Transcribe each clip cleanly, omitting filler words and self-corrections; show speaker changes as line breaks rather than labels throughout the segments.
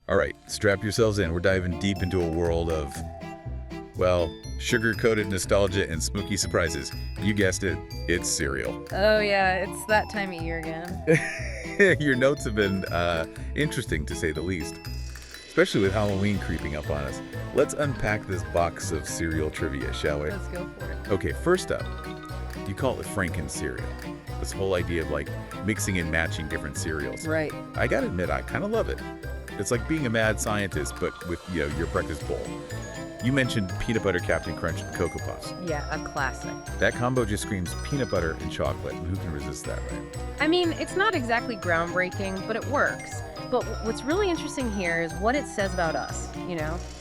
All right, strap yourselves in. We're diving deep into a world of, well, sugar-coated nostalgia and spooky surprises. You guessed it, it's cereal.
Oh yeah, it's that time of year again.
Your notes have been interesting, to say the least, especially with Halloween creeping up on us. Let's unpack this box of cereal trivia, shall we?
Let's go for it.
Okay, first up, you call it Franken cereal. This whole idea of like mixing and matching different cereals.
Right.
I gotta admit, I kind of love it. It's like being a mad scientist, but with, your breakfast bowl. You mentioned peanut butter Captain Crunch and Cocoa Puffs.
Yeah, a classic.
That combo just screams peanut butter and chocolate. Who can resist that, right?
I mean, it's not exactly groundbreaking, but it works. But what's really interesting here is what it says about us,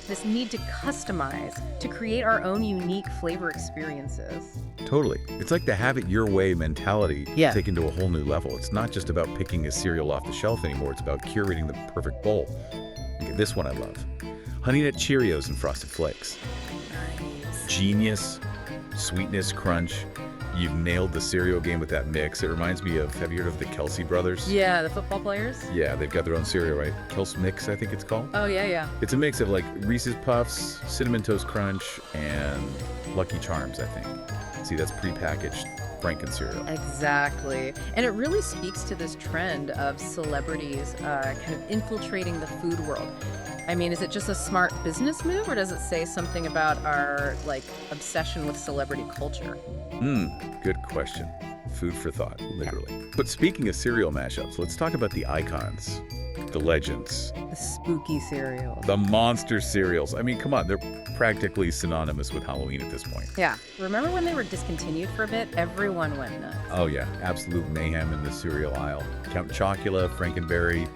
this need to customize, to create our own unique flavor experiences.
Totally. It's like the have it your way mentality
Yeah.
taken to a whole new level. It's not just about picking a cereal off the shelf anymore. It's about curating the perfect bowl. Okay, this one I love. Honey Nut Cheerios and Frosted Flakes.
Nice.
Genius, sweetness, crunch. You've nailed the cereal game with that mix. It reminds me of, have you heard of the Kelsey brothers?
Yeah, the football players?
Yeah, they've got their own cereal, right? Kels Mix, I think it's called.
Oh, yeah.
It's a mix of like Reese's Puffs, Cinnamon Toast Crunch, and Lucky Charms, I think. See, that's prepackaged Franken cereal.
Exactly. And it really speaks to this trend of celebrities kind of infiltrating the food world. I mean, is it just a smart business move, or does it say something about our, obsession with celebrity culture?
Good question. Food for thought, literally. But speaking of cereal mashups, let's talk about the icons, the legends,
The spooky cereal.
the monster cereals. I mean, come on, they're practically synonymous with Halloween at this point.
Yeah. Remember when they were discontinued for a bit? Everyone went nuts.
Oh yeah, absolute mayhem in the cereal aisle. Count Chocula, Frankenberry,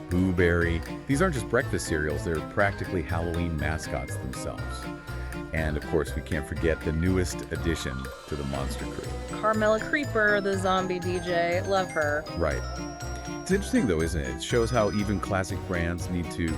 Boo Berry. These aren't just breakfast cereals, they're practically Halloween mascots themselves. And of course, we can't forget the newest addition to the Monster Crew.
Carmela Creeper, the zombie DJ. Love her.
Right. It's interesting though, isn't it? It shows how even classic brands need to,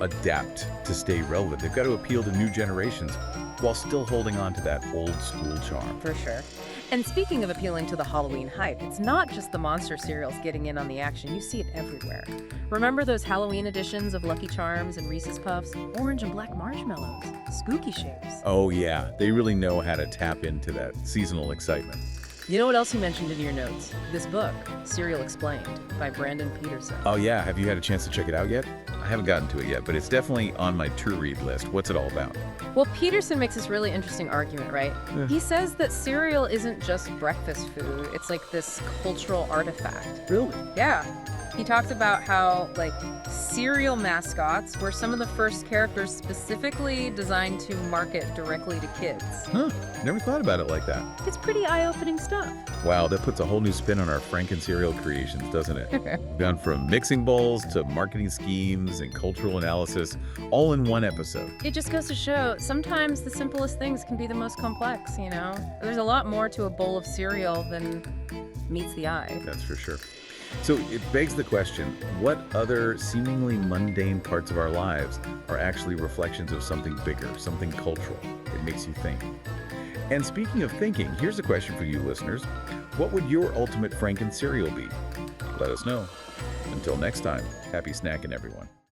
adapt to stay relevant. They've got to appeal to new generations while still holding on to that old school charm.
For sure. And speaking of appealing to the Halloween hype, it's not just the monster cereals getting in on the action. You see it everywhere. Remember those Halloween editions of Lucky Charms and Reese's Puffs? Orange and black marshmallows. Spooky shapes.
Oh yeah, they really know how to tap into that seasonal excitement.
You know what else you mentioned in your notes? This book, Cereal Explained, by Brandon Peterson.
Oh yeah, have you had a chance to check it out yet? I haven't gotten to it yet, but it's definitely on my to-read list. What's it all about?
Well, Peterson makes this really interesting argument, right?
Yeah.
He says that cereal isn't just breakfast food. It's like this cultural artifact.
Really?
Yeah. He talks about how, cereal mascots were some of the first characters specifically designed to market directly to kids.
Huh, never thought about it like that.
It's pretty eye-opening stuff.
Wow, that puts a whole new spin on our Franken cereal creations, doesn't it? We've gone from mixing bowls to marketing schemes and cultural analysis, all in one episode.
It just goes to show, sometimes the simplest things can be the most complex, There's a lot more to a bowl of cereal than meets the eye.
That's for sure. So it begs the question, what other seemingly mundane parts of our lives are actually reflections of something bigger, something cultural? It makes you think. And speaking of thinking, here's a question for you listeners. What would your ultimate Franken cereal be? Let us know. Until next time, happy snacking, everyone.